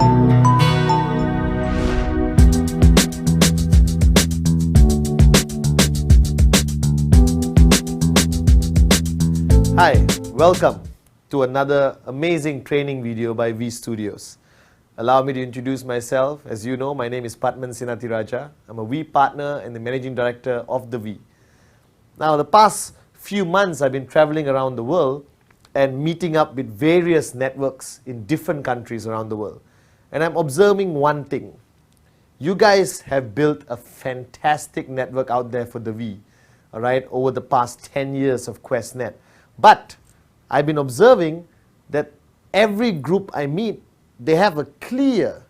Hi, welcome to another amazing training video by V Studios. Allow me to introduce myself. As you know, my name is Pathman. I'm a V partner and the managing director of the V. Now, the past few months, I've been traveling around the world and meeting up with various networks in different countries around the world. And I'm observing one thing. You guys have built a fantastic network out there for the V, all right, over the past 10 years of QuestNet. But I've been observing that every group I meet, they have a clear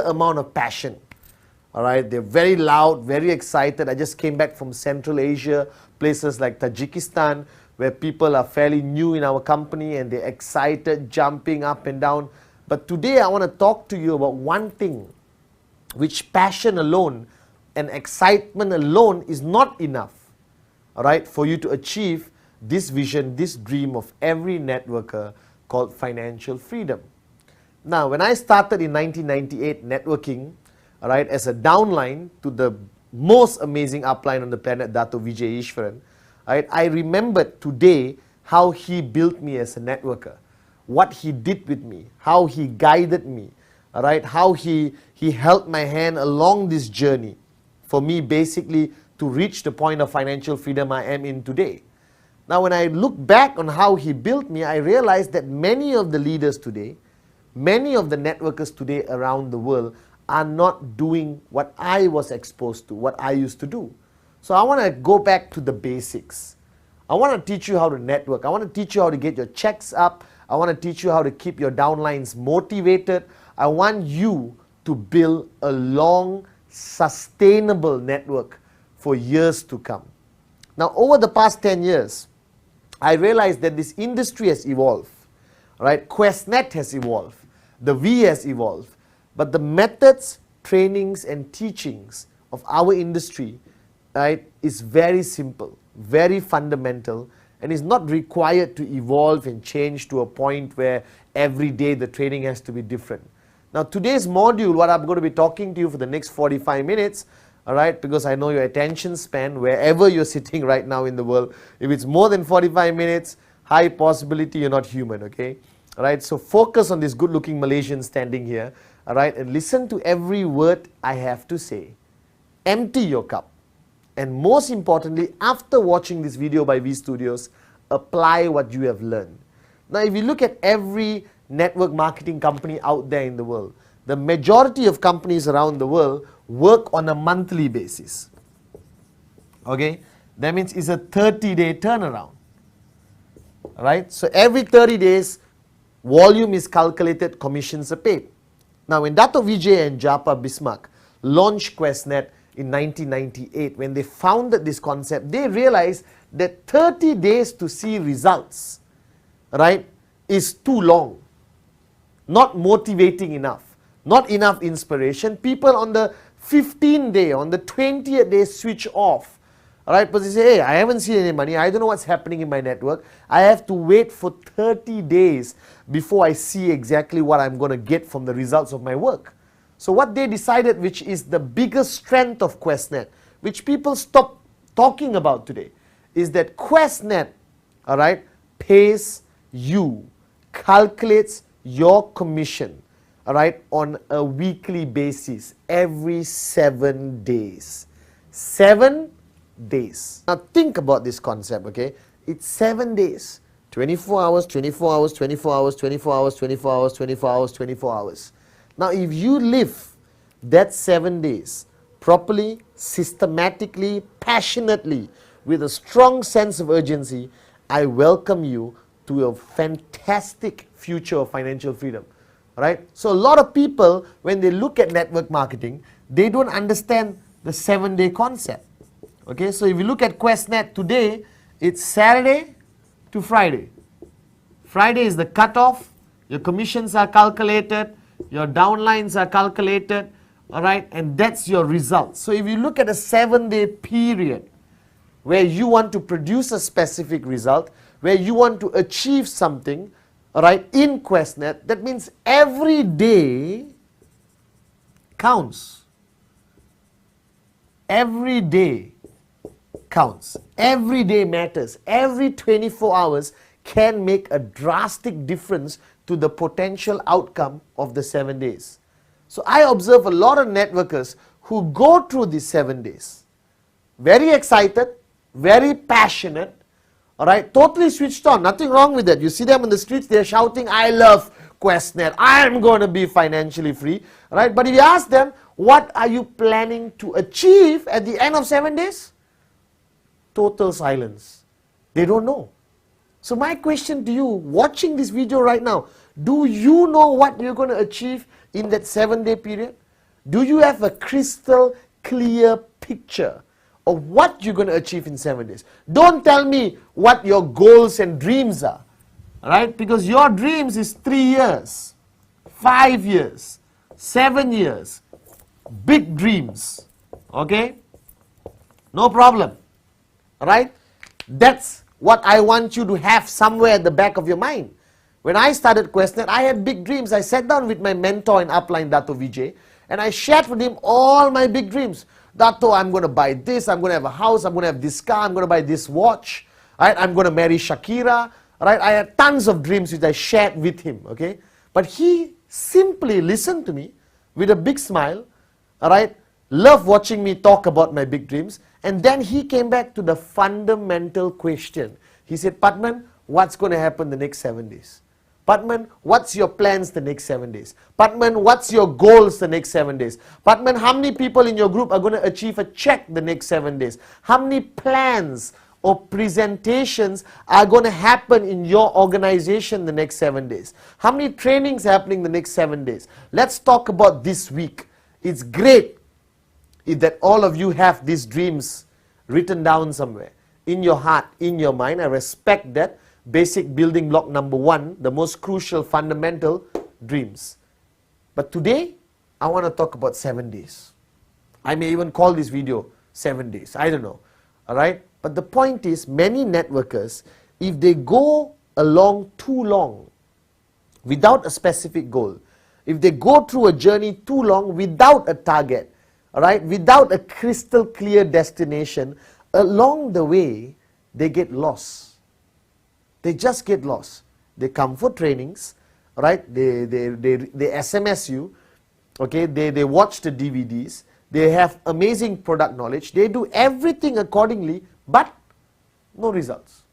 amount of passion. All right, they're very loud, very excited. I just came back from Central Asia, places like Tajikistan, where people are fairly new in our company and they're excited, jumping up and down. But today I want to talk to you about one thing, which passion alone and excitement alone is not enough, all right, for you to achieve this vision, this dream of every networker called financial freedom. Now, when I started in 1998 networking, all right, as a downline to the most amazing upline on the planet, Dato Vijay Ishwaran, right, I remembered today how he built me as a networker, what he did with me, how he guided me, all right, how he held my hand along this journey for me basically to reach the point of financial freedom I am in today. Now, when I look back on how he built me, I realized that many of the leaders today, many of the networkers today around the world are not doing what I was exposed to, what I used to do. So I want to go back to the basics. I want to teach you how to network. I want to teach you how to get your checks up. I want to teach you how to keep your downlines motivated. I want you to build a long, sustainable network for years to come. Now, over the past 10 years, I realized that this industry has evolved, right? QuestNet has evolved, the V has evolved, but the methods, trainings and teachings of our industry, right, is very simple, very fundamental, and is not required to evolve and change to a point where every day the training has to be different. Now, today's module, what I'm going to be talking to you for the next 45 minutes, all right, because I know your attention span, wherever you're sitting right now in the world, if it's more than 45 minutes, high possibility you're not human, okay? All right, so focus on this good-looking Malaysian standing here, all right, and listen to every word I have to say. Empty your cup. And most importantly, after watching this video by V Studios, apply what you have learned. Now, if you look at every network marketing company out there in the world, the majority of companies around the world work on a monthly basis. Okay, that means it's a 30-day turnaround. All right, so every 30 days, volume is calculated, commissions are paid. Now, when Dato Vijay and Japa Bismarck launched QuestNet in 1998, when they founded this concept, they realized that 30 days to see results, right, is too long, not motivating enough. Not enough inspiration. People on the 15th day, on the 20th day switch off. Alright, but they say, hey, I haven't seen any money. I don't know what's happening in my network. I have to wait for 30 days before I see exactly what I'm going to get from the results of my work. So what they decided, which is the biggest strength of QuestNet, which people stop talking about today, is that QuestNet, alright, pays you, calculates your commission, all right, on a weekly basis, every 7 days. 7 days. Now think about this concept, okay? It's 7 days. 24 hours, 24 hours, 24 hours, 24 hours, 24 hours, 24 hours, 24 hours. Now if you live that 7 days properly, systematically, passionately, with a strong sense of urgency, I welcome you to a fantastic future of financial freedom. Right? So a lot of people, when they look at network marketing, they don't understand the 7-day concept. Okay, so if you look at QuestNet today, it's Saturday to Friday. Friday is the cutoff, your commissions are calculated, your downlines are calculated, all right, and that's your result. So if you look at a 7-day period where you want to produce a specific result, where you want to achieve something, all right, in QuestNet, that means every day counts. Every day counts. Every day matters. Every 24 hours can make a drastic difference to the potential outcome of the 7 days. So I observe a lot of networkers who go through these 7 days. Very excited, very passionate, all right, totally switched on, nothing wrong with that. You see them in the streets, they're shouting, I love QuestNet, I'm going to be financially free, all right? But if you ask them, what are you planning to achieve at the end of 7 days? Total silence. They don't know. So my question to you, watching this video right now, do you know what you're going to achieve in that 7-day period? Do you have a crystal clear picture of what you're going to achieve in 7 days? Don't tell me what your goals and dreams are, all right? Because your dreams is 3 years, 5 years, 7 years, big dreams, okay? No problem, all right? That's what I want you to have somewhere at the back of your mind. When I started QuestNet, I had big dreams. I sat down with my mentor in upline, Dato Vijay, and I shared with him all my big dreams. Dato, I'm going to buy this, I'm going to have a house, I'm going to have this car, I'm going to buy this watch, right? I'm going to marry Shakira, right? I had tons of dreams which I shared with him, okay? But he simply listened to me with a big smile, all right? Loved watching me talk about my big dreams. And then he came back to the fundamental question. He said, Pathman, what's going to happen the next 7 days? Pathman, what's your plans the next 7 days? Pathman, what's your goals the next 7 days? Pathman, how many people in your group are going to achieve a check the next 7 days? How many plans or presentations are going to happen in your organization the next 7 days? How many trainings are happening the next 7 days? Let's talk about this week. It's great that all of you have these dreams written down somewhere in your heart, in your mind. I respect that. Basic building block number 1, the most crucial, fundamental, dreams. But today, I want to talk about 7 days. I may even call this video 7 days. I don't know. All right? But the point is, many networkers, if they go along too long without a specific goal, if they go through a journey too long without a target, all right, without a crystal clear destination, along the way, they get lost. They just get lost. They come for trainings, all right, they SMS you, okay, they watch the DVDs, they have amazing product knowledge, they do everything accordingly, but no results.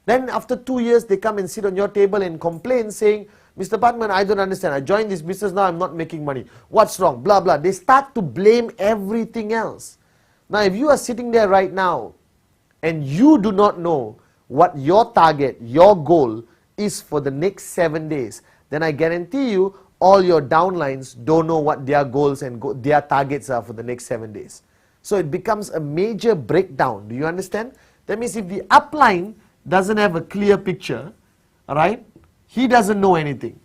Then after 2 years, they come and sit on your table and complain saying, Mr. Pathman, I don't understand. I joined this business now, I'm not making money. What's wrong? Blah, blah. They start to blame everything else. Now, if you are sitting there right now and you do not know what your target, your goal is for the next 7 days, then I guarantee you all your downlines don't know what their goals and their targets are for the next 7 days. So it becomes a major breakdown. Do you understand? That means if the upline doesn't have a clear picture, all right, he doesn't know anything,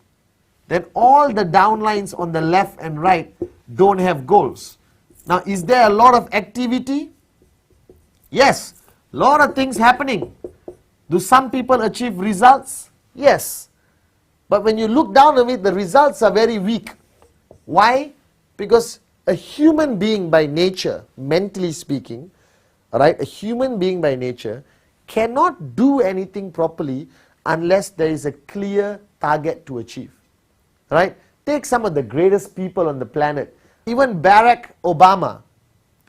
then all the downlines on the left and right don't have goals. Now, is there a lot of activity? Yes, a lot of things happening. Do some people achieve results? Yes. But when you look down on it, the results are very weak. Why? Because a human being by nature, mentally speaking, all right, a human being by nature cannot do anything properly unless there is a clear target to achieve. Right? Take some of the greatest people on the planet. Even Barack Obama,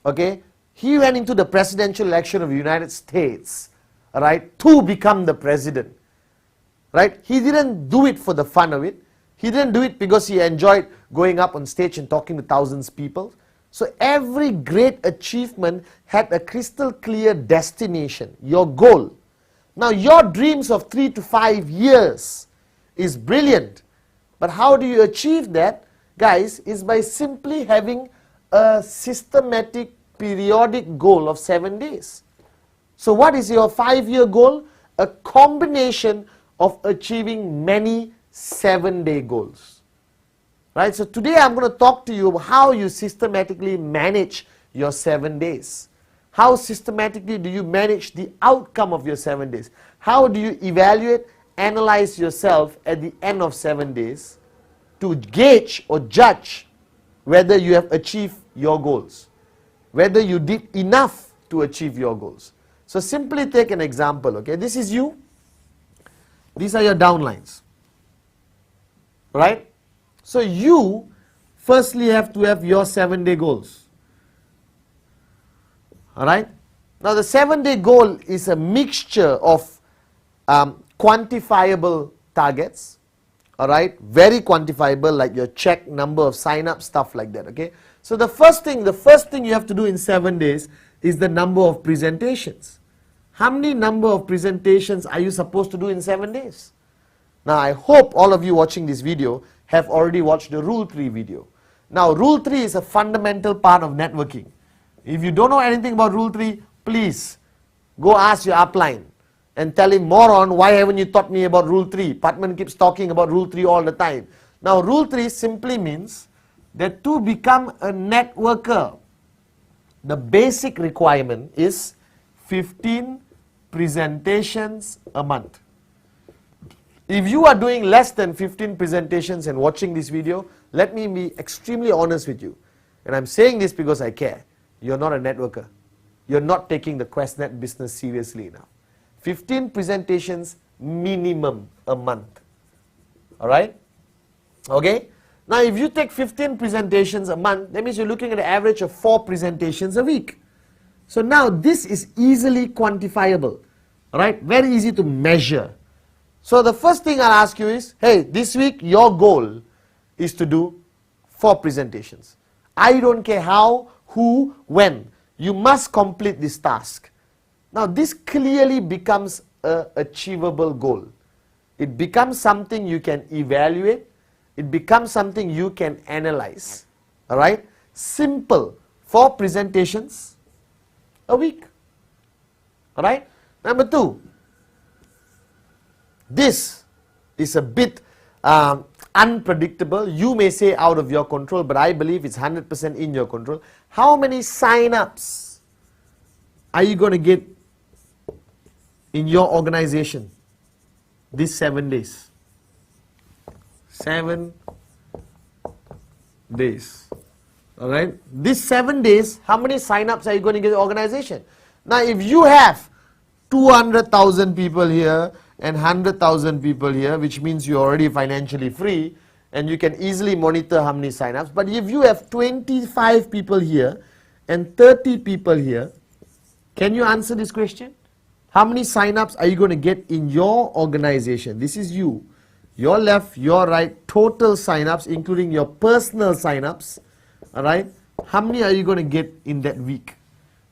okay, he went into the presidential election of the United States, right, to become the president. Right? He didn't do it for the fun of it. He didn't do it because he enjoyed going up on stage and talking to thousands of people. So every great achievement had a crystal clear destination, your goal. Now your dreams of 3 to 5 years is brilliant. But how do you achieve that, guys, is by simply having a systematic periodic goal of 7 days. So what is your 5-year goal? A combination of achieving many 7-day goals. Right? So today I'm going to talk to you about how you systematically manage your 7 days. How systematically do you manage the outcome of your 7 days? How do you evaluate, analyze yourself at the end of 7 days to gauge or judge whether you have achieved your goals, whether you did enough to achieve your goals. So simply take an example, okay? This is you. These are your downlines, right? So you firstly have to have your 7-day goals, all right? Now the 7-day goal is a mixture of quantifiable targets, all right? Very quantifiable, like your check, number of sign-ups, stuff like that, okay? So the first thing you have to do in 7 days is the number of presentations. How many number of presentations are you supposed to do in 7 days? Now I hope all of you watching this video have already watched the Rule 3 video. Now Rule 3 is a fundamental part of networking. If you don't know anything about Rule 3, please go ask your upline and tell him, moron, why haven't you taught me about Rule 3? Pathman keeps talking about Rule 3 all the time. Now Rule 3 simply means that to become a networker, the basic requirement is 15 presentations a month. If you are doing less than 15 presentations and watching this video, let me be extremely honest with you. And I'm saying this because I care. You're not a networker. You're not taking the QuestNet business seriously enough. 15 presentations minimum a month. Alright? Okay? Now if you take 15 presentations a month, that means you're looking at an average of 4 presentations a week. So now this is easily quantifiable. Alright? Very easy to measure. So the first thing I'll ask you is, hey, this week your goal is to do 4 presentations. I don't care how, who, when. You must complete this task. Now this clearly becomes an achievable goal. It becomes something you can evaluate. It becomes something you can analyze. Alright? Simple. 4 presentations a week. Alright? Number 2. This is a bit unpredictable. You may say out of your control, but I believe it's 100% in your control. How many sign-ups are you going to get in your organization these 7 days? 7 days. Alright? These 7 days, how many sign-ups are you going to get in the organization? Now, if you have 200,000 people here and 100,000 people here, which means you're already financially free and you can easily monitor how many sign-ups. But if you have 25 people here and 30 people here, can you answer this question? How many sign-ups are you going to get in your organization? This is you. Your left, your right, total sign-ups, including your personal sign-ups. Alright? How many are you going to get in that week?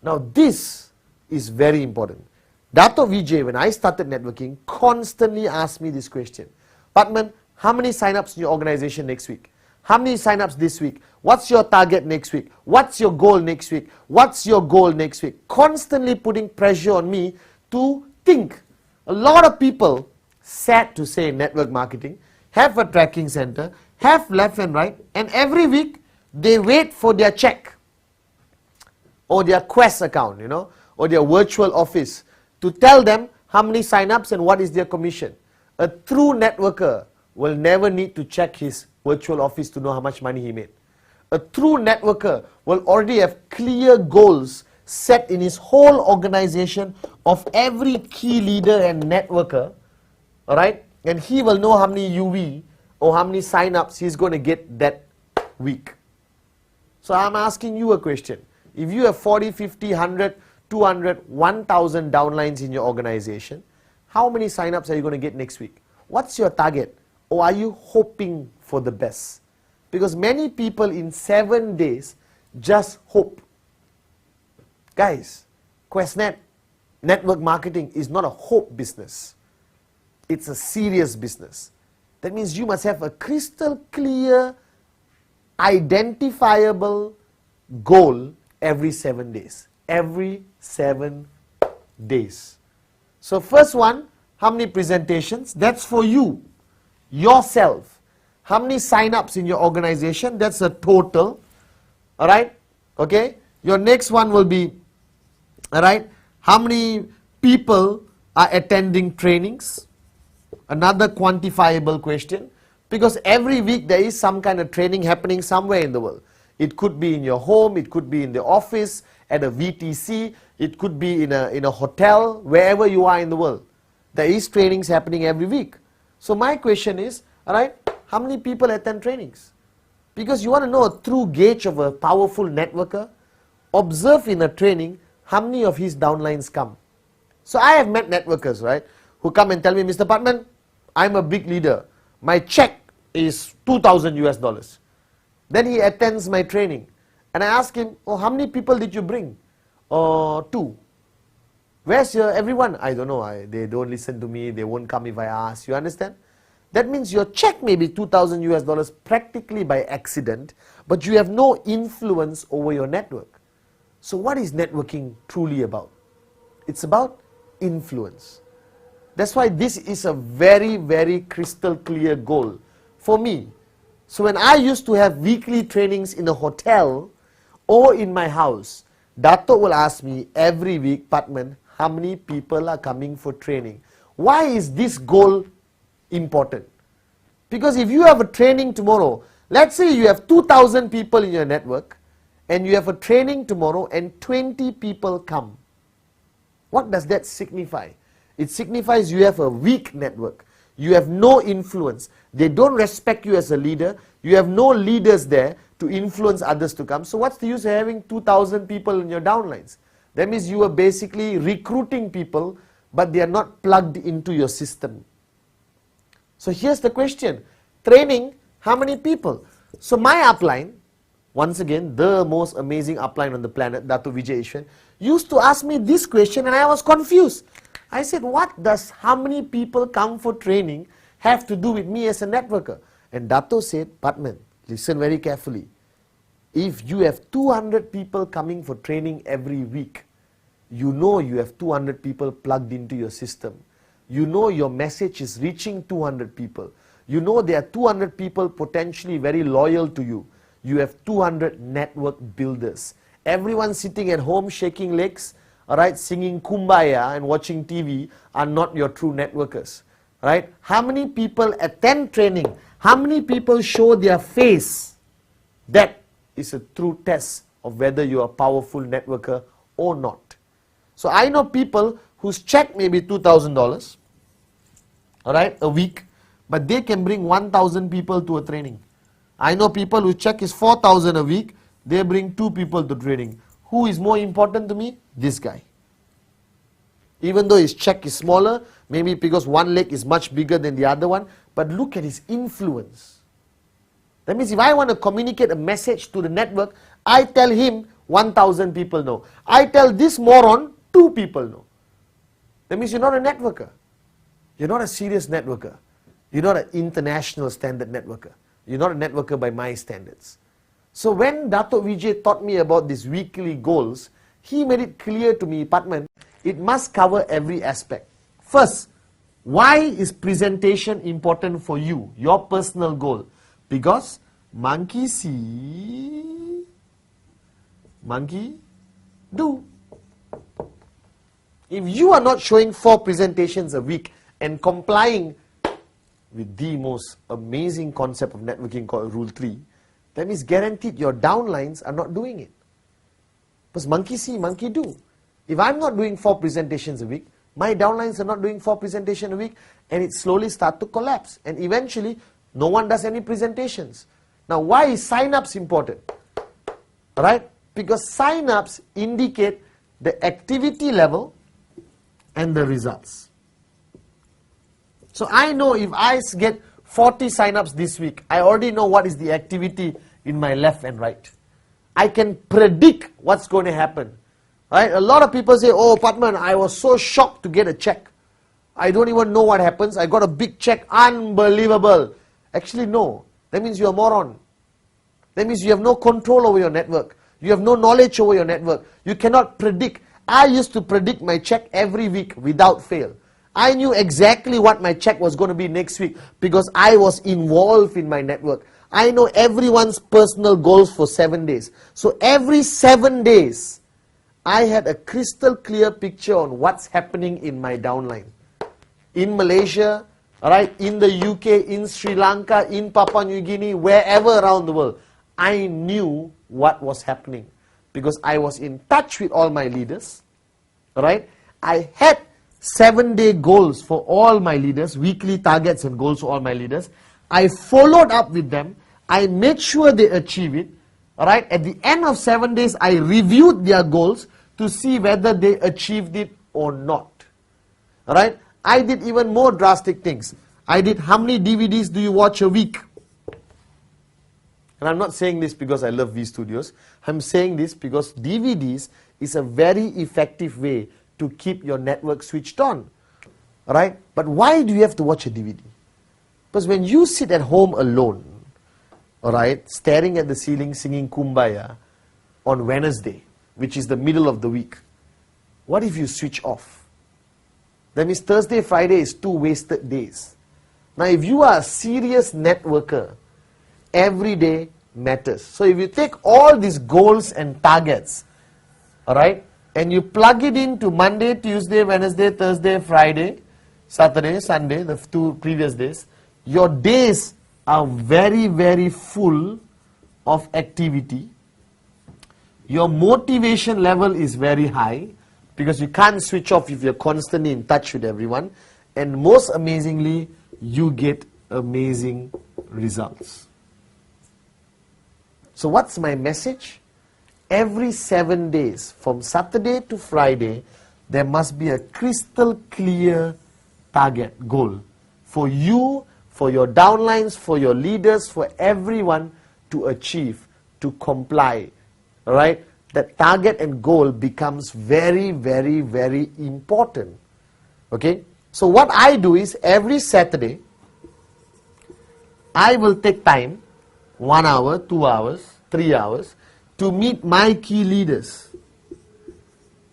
Now this is very important. Dato Vijay, when I started networking, constantly asked me this question. Pathman, how many sign-ups in your organization next week? How many sign-ups this week? What's your target next week? What's your goal next week? What's your goal next week? Constantly putting pressure on me to think. A lot of people, sad to say in network marketing, have a tracking center, have left and right, and every week they wait for their check or their Quest account, or their virtual office to tell them how many sign-ups and what is their commission. A true networker will never need to check his virtual office to know how much money he made. A true networker will already have clear goals set in his whole organization of every key leader and networker, alright? And he will know how many UV or how many sign-ups he's going to get that week. So I'm asking you a question. If you have 40, 50, 100, 200, 1,000 downlines in your organization, how many sign-ups are you going to get next week? What's your target? Or are you hoping for the best? Because many people in 7 days just hope. Guys, QuestNet, network marketing is not a hope business. It's a serious business. That means you must have a crystal clear, identifiable goal every 7 days. Every 7 days. So first one, how many presentations? That's for you, yourself. How many sign-ups in your organization? That's a total. Alright? Okay? Your next one will be, alright, how many people are attending trainings? Another quantifiable question, because every week there is some kind of training happening somewhere in the world. It could be in your home, it could be in the office, at a VTC, it could be in a hotel, wherever you are in the world. There is trainings happening every week. So my question is, alright, how many people attend trainings? Because you want to know a true gauge of a powerful networker, observe in a training how many of his downlines come. So I have met networkers, right, who come and tell me, Mr. Pathman, I'm a big leader. My check is 2,000 US dollars. Then he attends my training. And I ask him, oh, how many people did you bring? Oh, 2. Where's your everyone? I don't know. They don't listen to me. They won't come if I ask. You understand? That means your check may be 2,000 US dollars practically by accident, but you have no influence over your network. So what is networking truly about? It's about influence. That's why this is a very, very crystal clear goal for me. So when I used to have weekly trainings in a hotel or in my house, Dato will ask me every week, Pathman, how many people are coming for training? Why is this goal important? Because if you have a training tomorrow, let's say you have 2,000 people in your network, and you have a training tomorrow and 20 people come. What does that signify? It signifies you have a weak network. You have no influence. They don't respect you as a leader. You have no leaders there to influence others to come. So what's the use of having 2,000 people in your downlines? That means you are basically recruiting people, but they are not plugged into your system. So here's the question. Training, how many people? So my upline, once again, the most amazing upline on the planet, Dato Vijay Ishwan, used to ask me this question and I was confused. I said, what does how many people come for training have to do with me as a networker? And Dato said, Pathman, listen very carefully. If you have 200 people coming for training every week, you know you have 200 people plugged into your system. You know your message is reaching 200 people. You know there are 200 people potentially very loyal to you. You have 200 network builders. Everyone sitting at home shaking legs, alright, singing Kumbaya and watching TV are not your true networkers. Right? How many people attend training? How many people show their face? That is a true test of whether you are a powerful networker or not. So I know people whose check may be $2,000, alright, a week, but they can bring 1,000 people to a training. I know people whose check is 4,000 a week, they bring 2 people to training. Who is more important to me? This guy. Even though his check is smaller, maybe because one leg is much bigger than the other one, but look at his influence. That means if I want to communicate a message to the network, I tell him 1,000 people know. I tell this moron 2 people know. That means you're not a networker. You're not a serious networker. You're not an international standard networker. You're not a networker by my standards. So when Dato Vijay taught me about these weekly goals, he made it clear to me, Pathman, it must cover every aspect. First, why is presentation important for you, your personal goal? Because monkey see, monkey do. If you are not showing 4 presentations a week and complying with the most amazing concept of networking called Rule 3, that means guaranteed your downlines are not doing it. Because monkey see, monkey do. If I'm not doing 4 presentations a week, my downlines are not doing 4 presentations a week, and it slowly starts to collapse. And eventually, no one does any presentations. Now, why is sign-ups important? Alright? Because sign-ups indicate the activity level and the results. So I know if I get 40 sign-ups this week, I already know what is the activity in my left and right. I can predict what's going to happen. Right? A lot of people say, oh, Pathman, I was so shocked to get a check. I don't even know what happens. I got a big check. Unbelievable. Actually, no. That means you're a moron. That means you have no control over your network. You have no knowledge over your network. You cannot predict. I used to predict my check every week without fail. I knew exactly what my check was going to be next week because I was involved in my network. I know everyone's personal goals for 7 days. So every 7 days, I had a crystal clear picture on what's happening in my downline. In Malaysia, alright, in the UK, in Sri Lanka, in Papua New Guinea, wherever around the world. I knew what was happening because I was in touch with all my leaders, alright. I had 7-day goals for all my leaders, weekly targets and goals for all my leaders. I followed up with them. I made sure they achieve it. Alright, at the end of 7 days, I reviewed their goals to see whether they achieved it or not. Alright, I did even more drastic things. I did, how many DVDs do you watch a week? And I'm not saying this because I love V Studios. I'm saying this because DVDs is a very effective way to keep your network switched on. Alright, but why do you have to watch a DVD? Because when you sit at home alone, alright, staring at the ceiling singing Kumbaya on Wednesday, which is the middle of the week, what if you switch off? That means Thursday, Friday is 2 wasted days. Now if you are a serious networker, every day matters. So if you take all these goals and targets, alright, and you plug it into Monday, Tuesday, Wednesday, Thursday, Friday, Saturday, Sunday, the 2 previous days, your days are very, very full of activity. Your motivation level is very high because you can't switch off if you're constantly in touch with everyone. And most amazingly, you get amazing results. So what's my message? Every 7 days, from Saturday to Friday, there must be a crystal clear target, goal for you, for your downlines, for your leaders, for everyone to achieve, to comply. Alright? That target and goal becomes very, very, very important. Okay? So what I do is every Saturday, I will take time, 1 hour, 2 hours, 3 hours, to meet my key leaders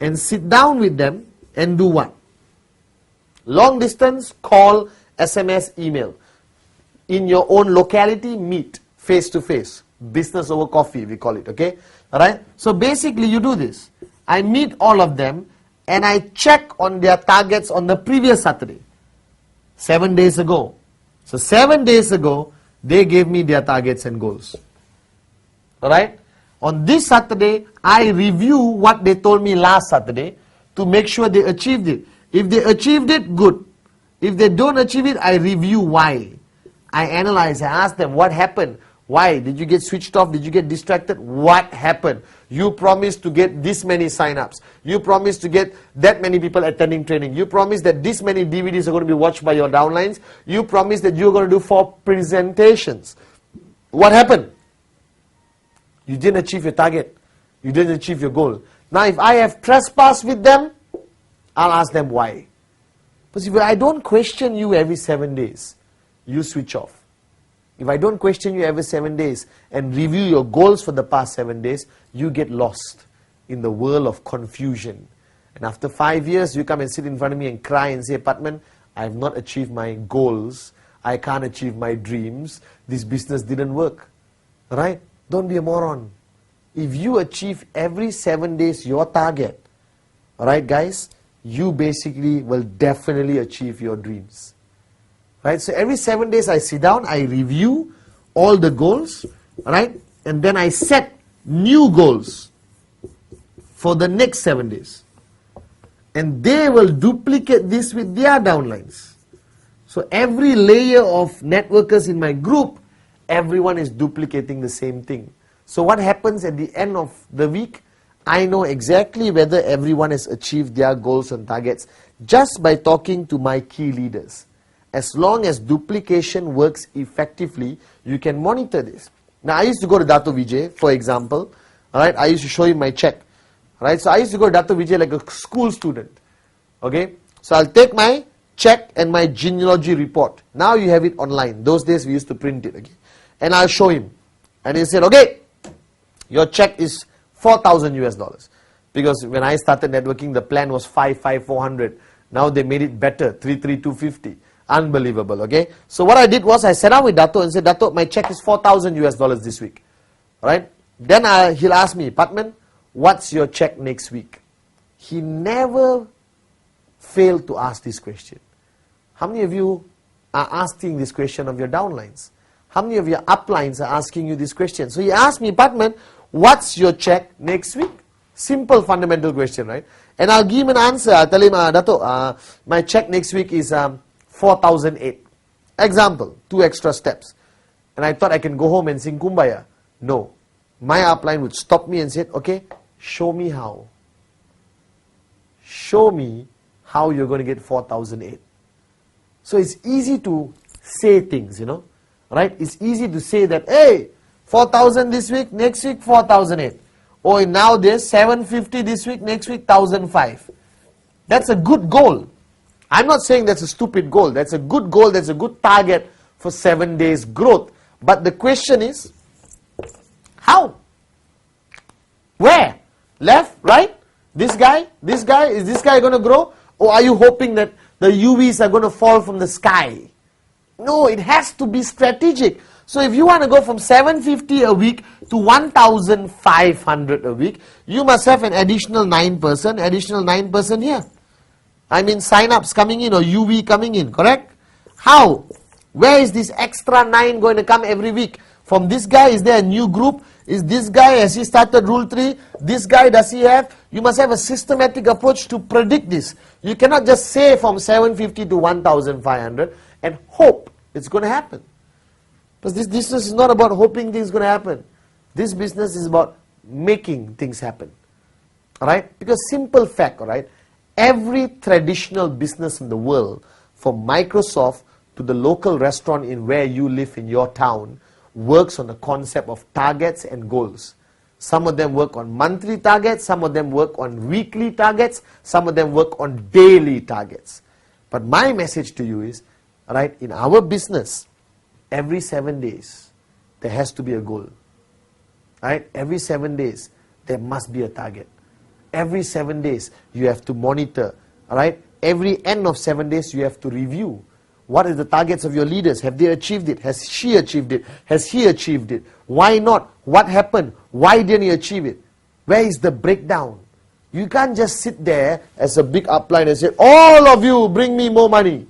and sit down with them and do what? Long distance, call, SMS, email. In your own locality, meet face to face. Business over coffee, we call it, okay? Alright? So basically you do this. I meet all of them and I check on their targets on the previous Saturday. 7 days ago. So 7 days ago, they gave me their targets and goals. Alright? On this Saturday, I review what they told me last Saturday to make sure they achieved it. If they achieved it, good. If they don't achieve it, I review why. I analyze, I ask them what happened. Why? Did you get switched off? Did you get distracted? What happened? You promised to get this many sign-ups. You promised to get that many people attending training. You promised that this many DVDs are going to be watched by your downlines. You promised that you're going to do 4 presentations. What happened? You didn't achieve your target. You didn't achieve your goal. Now if I have trespassed with them, I'll ask them why. Because if I don't question you every 7 days, you switch off. If I don't question you every 7 days and review your goals for the past 7 days, you get lost in the world of confusion. And after 5 years, you come and sit in front of me and cry and say, Pathman, I have not achieved my goals. I can't achieve my dreams. This business didn't work. Right? Don't be a moron. If you achieve every 7 days your target, alright guys, you basically will definitely achieve your dreams. Right? So every 7 days I sit down, I review all the goals, right? And then I set new goals for the next 7 days. And they will duplicate this with their downlines. So every layer of networkers in my group, everyone is duplicating the same thing. So what happens at the end of the week? I know exactly whether everyone has achieved their goals and targets just by talking to my key leaders. As long as duplication works effectively, you can monitor this. Now, I used to go to Dato Vijay, for example. Alright, I used to show him my check. Alright, so I used to go to Dato Vijay like a school student. Okay, so I'll take my check and my genealogy report. Now you have it online. Those days we used to print it. Okay, and I'll show him. And he said, okay, your check is 4,000 US dollars. Because when I started networking, the plan was 400. Now they made it better, 250. Unbelievable, okay? So what I did was I sat down with Dato and said, Dato, my check is 4,000 US dollars this week. Right? Then he'll ask me, Pathman, what's your check next week? He never failed to ask this question. How many of you are asking this question of your downlines? How many of your uplines are asking you this question? So he asked me, Pathman, what's your check next week? Simple fundamental question, right? And I'll give him an answer. I'll tell him, Dato, my check next week is 4,008. Example, 2 extra steps. And I thought I can go home and sing Kumbaya. No. My upline would stop me and say, okay, show me how. Show me how you're going to get 4,008. So it's easy to say things, you know, right? It's easy to say that, hey, 4,000 this week, next week 4,008. Or now there's 750 this week, next week 1,005. That's a good goal. I'm not saying that's a stupid goal. That's a good goal. That's a good target for 7 days growth. But the question is, how? Where? Left? Right? This guy? This guy? Is this guy going to grow? Or are you hoping that the UVs are going to fall from the sky? No, it has to be strategic. So if you want to go from 750 a week to 1,500 a week, you must have an additional 9% here. I mean sign-ups coming in or UV coming in, correct? How? Where is this extra 9 going to come every week? From this guy, is there a new group? Is this guy, has he started rule 3? This guy, does he have? You must have a systematic approach to predict this. You cannot just say from 750 to 1,500 and hope it's going to happen. Because this business is not about hoping things are going to happen. This business is about making things happen. Alright? Because simple fact, alright? Every traditional business in the world, from Microsoft to the local restaurant in where you live in your town, works on the concept of targets and goals. Some of them work on monthly targets, some of them work on weekly targets, some of them work on daily targets. But my message to you is, alright, in our business, every 7 days, there has to be a goal. Right? Every 7 days, there must be a target. Every 7 days, you have to monitor. Alright? Every end of 7 days, you have to review. What are the targets of your leaders? Have they achieved it? Has she achieved it? Has he achieved it? Why not? What happened? Why didn't he achieve it? Where is the breakdown? You can't just sit there as a big upline and say, all of you bring me more money.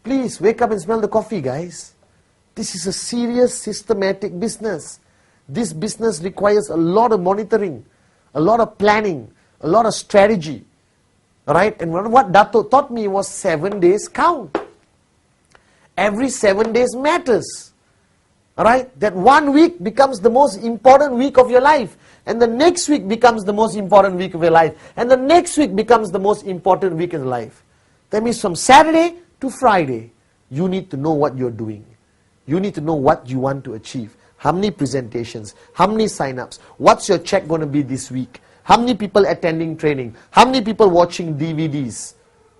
Please, wake up and smell the coffee, guys. This is a serious, systematic business. This business requires a lot of monitoring, a lot of planning, a lot of strategy. Alright? And what Dato taught me was 7 days count. Every 7 days matters. Alright? That 1 week becomes the most important week of your life. And the next week becomes the most important week of your life. And the next week becomes the most important week in life. That means from Saturday to Friday, you need to know what you're doing. You need to know what you want to achieve. How many presentations? How many sign-ups? What's your check going to be this week? How many people attending training? How many people watching DVDs?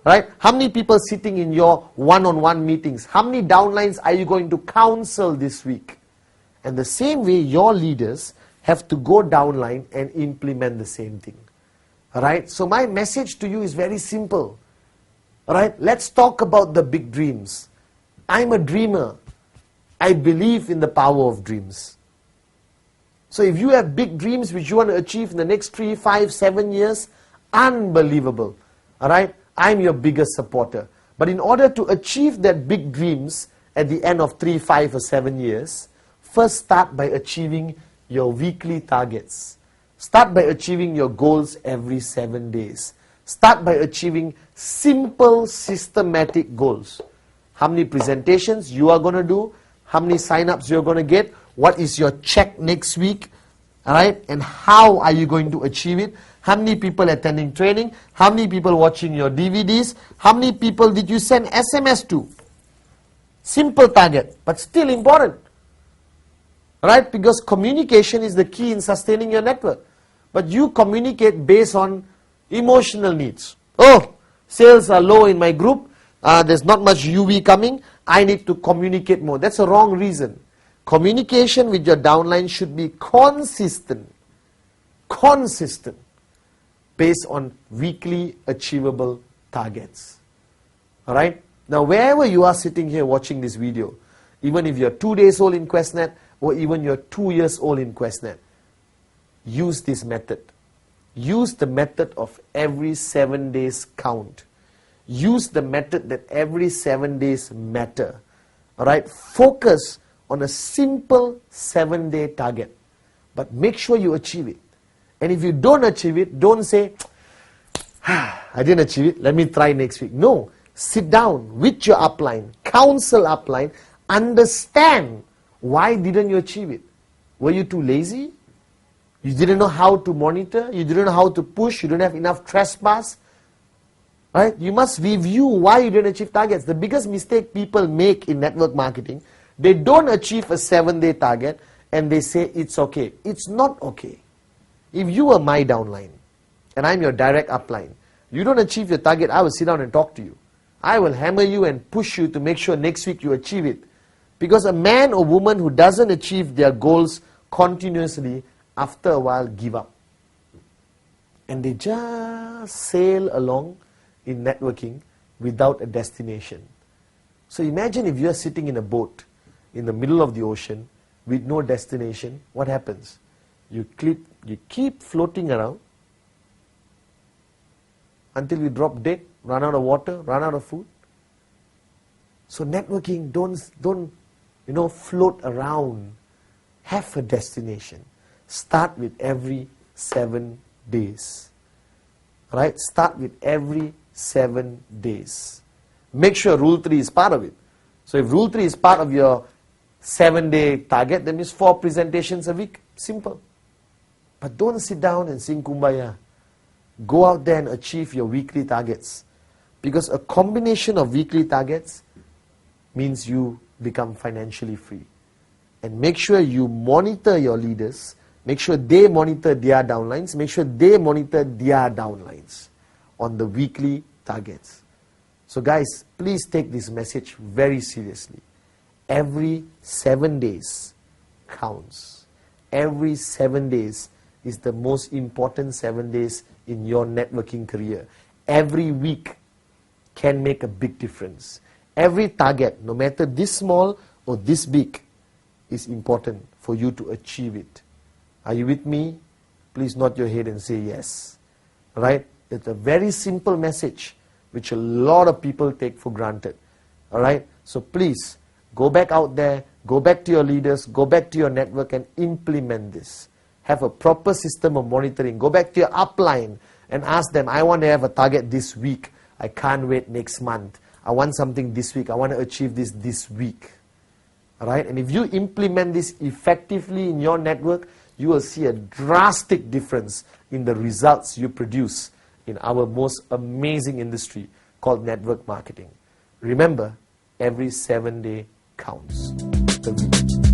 Right? How many people sitting in your one-on-one meetings? How many downlines are you going to counsel this week? And the same way, your leaders have to go downline and implement the same thing. Alright? So my message to you is very simple. Alright? Let's talk about the big dreams. I'm a dreamer. I believe in the power of dreams. So if you have big dreams which you want to achieve in the next 3, 5, 7 years, unbelievable. Alright? I'm your biggest supporter. But in order to achieve that big dreams at the end of 3, 5 or 7 years, first start by achieving your weekly targets. Start by achieving your goals every 7 days. Start by achieving simple, systematic goals. How many presentations you are going to do, how many sign-ups you're going to get, what is your check next week, alright, and how are you going to achieve it, how many people attending training, how many people watching your DVDs, how many people did you send SMS to. Simple target, but still important. Right? Because communication is the key in sustaining your network. But you communicate based on emotional needs. Oh, sales are low in my group, there's not much UV coming, I need to communicate more. That's a wrong reason. Communication with your downline should be consistent. Consistent. Based on weekly achievable targets. Alright? Now wherever you are sitting here watching this video, even if you're 2 days old in QuestNet, or even you're 2 years old in QuestNet, use this method. Use the method of every 7 days count. use the method that every 7 days matter. Alright, focus on a simple 7-day target, but make sure you achieve it. And if you don't achieve it, don't say, I didn't achieve it, let me try next week. No, sit down with your upline, counsel upline, understand why didn't you achieve it. Were you too lazy? You didn't know how to monitor? You didn't know how to push? You didn't have enough trespass? Right? You must review why you didn't achieve targets. The biggest mistake people make in network marketing, they don't achieve a 7-day target and they say it's okay. It's not okay. If you are my downline and I'm your direct upline, you don't achieve your target, I will sit down and talk to you. I will hammer you and push you to make sure next week you achieve it. Because a man or woman who doesn't achieve their goals continuously, after a while give up. And they just sail along in networking without a destination. So imagine if you are sitting in a boat in the middle of the ocean with no destination, what happens? You keep floating around until you drop dead, run out of water, run out of food. So networking, don't float around. Have a destination. Start with every 7 days. Right? Start with every 7 days. Make sure Rule 3 is part of it. So if Rule 3 is part of your 7-day target, that means 4 presentations a week. Simple. But don't sit down and sing Kumbaya. Go out there and achieve your weekly targets. Because a combination of weekly targets means you become financially free. And make sure you monitor your leaders. Make sure they monitor their downlines. Make sure they monitor their downlines on the weekly targets. So guys, please take this message very seriously. Every 7 days counts. Every 7 days is the most important 7 days in your networking career. Every week can make a big difference. Every target, no matter this small or this big, is important for you to achieve it. Are you with me? Please nod your head and say yes. Right? It's a very simple message which a lot of people take for granted. Alright? So please, go back out there, go back to your leaders, go back to your network and implement this. Have a proper system of monitoring. Go back to your upline and ask them, I want to have a target this week. I can't wait next month. I want something this week. I want to achieve this week. Alright? And if you implement this effectively in your network, you will see a drastic difference in the results you produce in our most amazing industry called network marketing. Remember, every 7 day counts. The week.